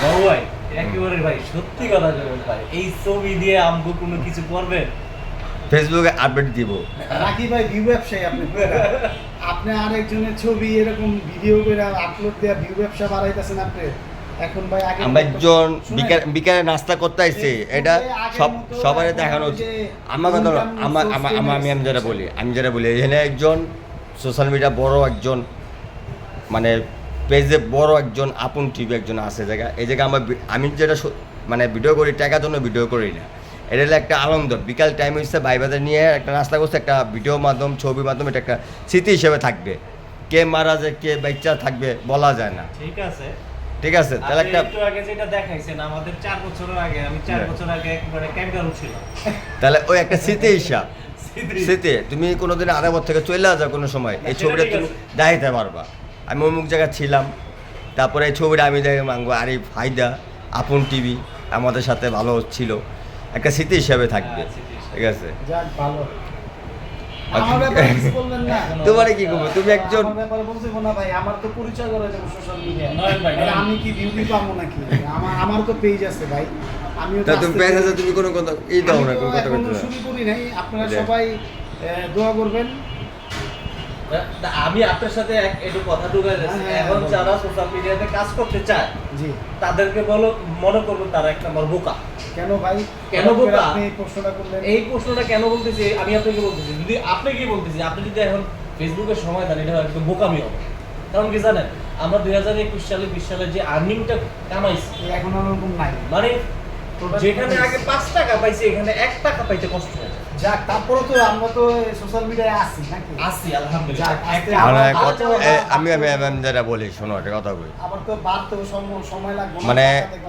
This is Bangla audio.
বাবু ভাই একেবারে ভাই সত্যি কথা বলবেন ভাই, এই ছবি দিয়ে আমগো কোনো কিছু করবেন? ফেসবুকে আপডেট দিব। নাকি ভাই ভিউ ব্যবসায়ী আপনি পুরা? আপনি আরেকজনের ছবি এরকম ভিডিও করে আপলোড দেয়া ভিউ ব্যবসা বাড়াইতেছেন আপনি এখন ভাই। আগে আমরা একজন বিকালে নাস্তা করতে আসছি, এটা সব সবাই দেখানো উচিত। আমার কথা হলো, আমি যেটা বলি এখানে একজন সোশ্যাল মিডিয়া বড় একজন মানে পেজে বড় একজন আপন টিভি একজন আছে জায়গা, এই জায়গায় আমি যেটা মানে ভিডিও করি টাকার জন্য ভিডিও করি না, এটা হলো একটা আনন্দ। বিকাল টাইম হচ্ছে ভাইবাজার নিয়ে একটা নাস্তা করছে, একটা ভিডিও মাধ্যম ছবির মাধ্যমে এটা একটা স্মৃতি হিসেবে থাকবে। কে মারা যায় কে বাচ্চা থাকবে বলা যায় না। ঠিক আছে, ঠিক আছে, তাহলে একটা একটু আগে যেটা দেখাইছেন আমাদের 4 বছর আগে, আমি 4 বছর আগে একবারে ক্যাঙ্গারু ছিলাম। তাহলে ওই একটা স্মৃতি হিসাব। স্মৃতি তুমি কোনোদিন আরামত থেকে চলে যাও কোনো সময়, এই ছবিটা তুমি দেখাইতে পারবা আমি অমুক জায়গায় ছিলাম। তারপরে এই ছবিটা আমি দেখে মাঙ্গো আরিফ হায়দা আপন টিভি আমাদের সাথে ভালো ছিল, একটা স্মৃতি হিসাবে থাকবে। ঠিক আছে, যাক ভালো। আমার ব্যাপারে কিছু বলবেন না? তোমারে কি করবো, তুমি একজন আমার ব্যাপারে বলছি না ভাই, আমার তো পরিচয় করা যাবে সোশ্যাল মিডিয়ায়। নয়ন ভাই, নয়ন। আমি কি ভিউ পাবো নাকি? আমার তো পেজ আছে ভাই। আমিও তা তুমি পেজ আছে, তুমি কোনো কথা এই দাও না, কোনো কথা এখনো বলতে শুরু করি নাই। আপনারা এটা। সবাই দোয়া করবেন। আমি আপনার সাথে একটু কথা ঢুকাই যাচ্ছি। হ্যাঁ, এখন বলুন। যারা সোশ্যাল মিডিয়াতে কাজ করতে চায় জি, তাদেরকে বলো, মনে করবো তারা এক নম্বর বোকা। কেন ভাই? কেন হঠাৎ করে বোকা? আপনি এই প্রশ্নটা করলেন? এই প্রশ্নটা কেন বলতেছি আমি আপনাকে বলতেছি, যদি আপনি কি বলতেছি, আপনি যদি এখন ফেসবুকের সময় দেন এটা একদম বোকামি হবে। কারণ কি জানেন, আমরা 2021 সালে 20 সালে যে আর্নিংটা কামাইছি, এখন ওরকম নাই। মানে Total যেখানে price। আগে 5 টাকা পাইছি এখানে 1 টাকা পাইতে কষ্ট হয়ে যায়। যাক, তারপরে তো আমরা তো সোশ্যাল মিডিয়ায় আছি নাকি? আছি আলহামদুলিল্লাহ। যাক, আস্তে মানে আবার আমি যেটা বলি শোনো একটা কথা বলি, আবার তো বাড়তেও সময় লাগবে না। মানে বাচ্চাদের